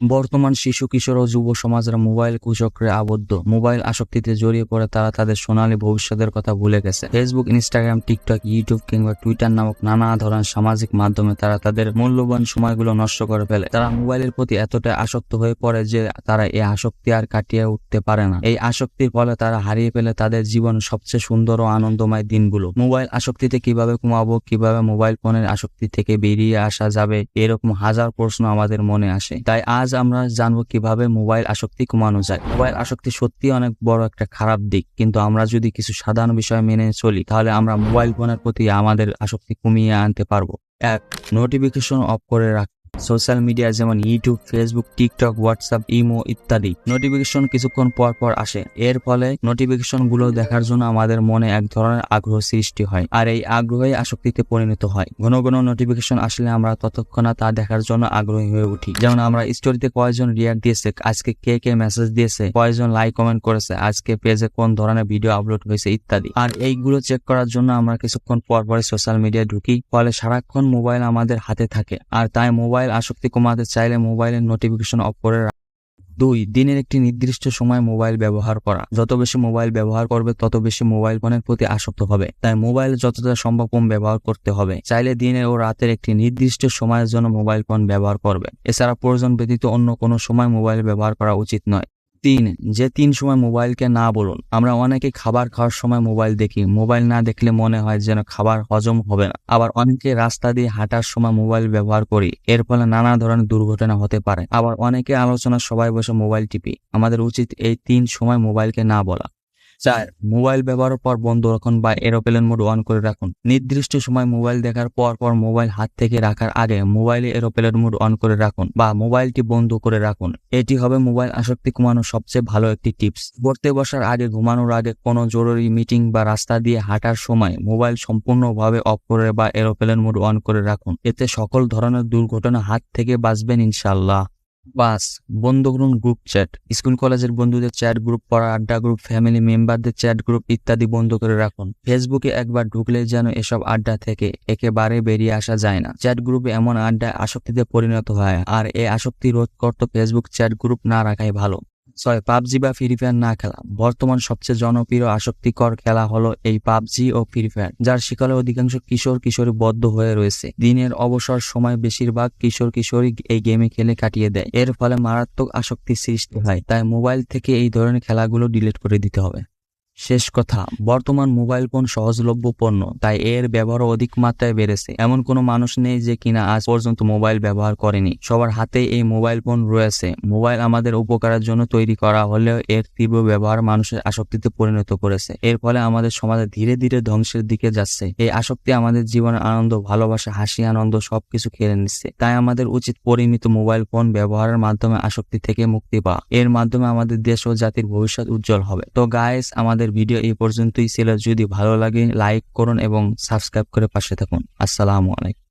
বর্তমান শিশু কিশোর ও যুব সমাজরা মোবাইল কুচক্রে আবদ্ধ। মোবাইল আসক্তিতে জড়িয়ে পড়ে তারা তাদের সোনালী ভবিষ্যতের কথা ভুলে গেছে। ফেসবুক, ইনস্টাগ্রাম, টিকটক, ইউটিউব কিংবা টুইটার নামক নানা ধরনের সামাজিক মাধ্যমে তারা তাদের মূল্যবান সময়গুলো নষ্ট করে ফেলে। তারা মোবাইলের প্রতি এতটা আসক্ত হয়ে পড়ে যে তারা এই আসক্তি আর কাটিয়ে উঠতে পারে না। এই আসক্তির ফলে তারা হারিয়ে ফেলে তাদের জীবনের সবচেয়ে সুন্দর ও আনন্দময় দিনগুলো। মোবাইল আসক্তিতে কিভাবে কমাবো, কিভাবে মোবাইল ফোনের আসক্তি থেকে বেরিয়ে আসা যাবে, এরকম হাজার প্রশ্ন আমাদের মনে আসে। তাই আজ আমরা জানবো কিভাবে মোবাইল আসক্তি কমানো যায়। মোবাইল আসক্তি সত্যি অনেক বড় একটা খারাপ দিক, কিন্তু আমরা যদি কিছু সাধারণ বিষয় মেনে চলি তাহলে আমরা মোবাইল ফোনের প্রতি আমাদের আসক্তি কমিয়ে আনতে পারবো। 1. নোটিফিকেশন অফ করে রাখ। সোশ্যাল মিডিয়া যেমন YouTube, Facebook, TikTok, WhatsApp, imo ইত্যাদি নোটিফিকেশন কিছুক্ষণ পর পর আসে। এর ফলে নোটিফিকেশন গুলো দেখার জন্য আমাদের মনে এক ধরনের আগ্রহ সৃষ্টি হয়, আর এই আগ্রহই আসক্তিতে পরিণত হয়। ঘন ঘন নোটিফিকেশন আসলে আমরা ততক্ষণে তা দেখার জন্য আগ্রহী হয়ে উঠি। যেমন আমরা স্টোরিতে কয়জন রিয়াক্ট দিয়েছে, আজকে কে কে মেসেজ দিয়েছে, কয়জন লাইক কমেন্ট করেছে, আজকে পেজে কোন ধরনের ভিডিও আপলোড হয়েছে ইত্যাদি। আর এইগুলো চেক করার জন্য আমরা কিছুক্ষণ পর পরে সোশ্যাল মিডিয়ায় ঢুকি, ফলে সারাক্ষণ মোবাইল আমাদের হাতে থাকে। আর তাই মোবাইল আসক্তি কমাতে চাইলে মোবাইলের নোটিফিকেশন অফ করে। 2. দিনের একটি নির্দিষ্ট সময় মোবাইল ব্যবহার করা। যত বেশি মোবাইল ব্যবহার করবে তত বেশি মোবাইল ফোনের প্রতি আসক্ত হবে। তাই মোবাইল যতটা সম্ভব কম ব্যবহার করতে হবে। চাইলে দিনের ও রাতের একটি নির্দিষ্ট সময়ের জন্য মোবাইল ফোন ব্যবহার করবে। এছাড়া প্রয়োজন ব্যতীত অন্য কোনো সময় মোবাইল ব্যবহার করা উচিত নয়। 3. যে 3 সময় মোবাইলকে না বলুন। আমরা অনেকে খাবার খাওয়ার সময় মোবাইল দেখি। মোবাইল না দেখলে মনে হয় যেন খাবার হজম হবে না। আবার অনেকে রাস্তা দিয়ে হাঁটার সময় মোবাইল ব্যবহার করি, এর ফলে নানা ধরনের দুর্ঘটনা হতে পারে। আবার অনেকে আলোচনার সবাই বসে মোবাইল টিপি। আমাদের উচিত এই 3 সময় মোবাইলকে না বলা। 4. মোবাইল ব্যবহারের পর বন্ধ রাখুন বা এরোপ্লেন মোড অন করে রাখুন। নির্দিষ্ট সময় মোবাইল দেখার পর মোবাইল হাত থেকে রাখার আগে মোবাইলে এরোপ্লেন মোড অন করে রাখুন বা মোবাইলটি বন্ধ করে রাখুন। এটি হবে মোবাইল আসক্তি কমানোর সবচেয়ে ভালো একটি টিপস। পড়তে বসার আগে, ঘুমানোর আগে, কোনো জরুরি মিটিং বা রাস্তা দিয়ে হাঁটার সময় মোবাইল সম্পূর্ণভাবে অফ করে বা এরোপ্লেন মোড অন করে রাখুন। এতে সকল ধরনের দুর্ঘটনা হাত থেকে বাঁচবেন ইনশাআল্লাহ। 5. বন্ধ করুন গ্রুপ চ্যাট। স্কুল কলেজের বন্ধুদের চ্যাট গ্রুপ, পড়ার আড্ডা গ্রুপ, ফ্যামিলি মেম্বারদের চ্যাট গ্রুপ ইত্যাদি বন্ধ করে রাখুন। ফেসবুকে একবার ঢুকলে যেন এসব আড্ডা থেকে একেবারে বেরিয়ে আসা যায় না। চ্যাট গ্রুপে এমন আড্ডা আসক্তিতে পরিণত হয়, আর এই আসক্তি রোধ করতে ফেসবুক চ্যাট গ্রুপ না রাখাই ভালো। 6. পাবজি বা ফ্রি ফায়ার না খেলা। বর্তমান সবচেয়ে জনপ্রিয় আসক্তিকর খেলা হলো এই পাবজি ও ফ্রি ফায়ার, যার শিকারে অধিকাংশ কিশোর কিশোরী বদ্ধ হয়ে রয়েছে। দিনের অবসর সময় বেশিরভাগ কিশোর কিশোরী এই গেমে খেলে কাটিয়ে দেয়। এর ফলে মারাত্মক আসক্তির সৃষ্টি হয়। তাই মোবাইল থেকে এই ধরনের খেলাগুলো ডিলিট করে দিতে হবে। শেষ কথা, বর্তমান মোবাইল ফোন সহজলভ্য পণ্য, তাই এর ব্যবহার অধিক মাত্রায় বেড়েছে। এমন কোনো মানুষ নেই যে কিনা আজ পর্যন্ত মোবাইল ব্যবহার করেনি। সবার হাতেই এই মোবাইল ফোন রয়েছে। মোবাইল আমাদের উপকারের জন্য তৈরি করা হলেও এর তীব্র ব্যবহার মানুষের আসক্তিতে পরিণত করেছে। এর ফলে আমাদের সমাজে ধীরে ধীরে ধ্বংসের দিকে যাচ্ছে। এই আসক্তি আমাদের জীবনের আনন্দ, ভালোবাসা, হাসি, আনন্দ সবকিছু কেড়ে নিচ্ছে। তাই আমাদের উচিত পরিমিত মোবাইল ফোন ব্যবহারের মাধ্যমে আসক্তি থেকে মুক্তি পাওয়া। এর মাধ্যমে আমাদের দেশ ও জাতির ভবিষ্যৎ উজ্জ্বল হবে। তো গাইস, আমাদের ভিডিও এই পর্যন্তই ছিল। যদি ভালো লাগে লাইক করুন এবং সাবস্ক্রাইব করে পাশে থাকুন। আসসালামু আলাইকুম।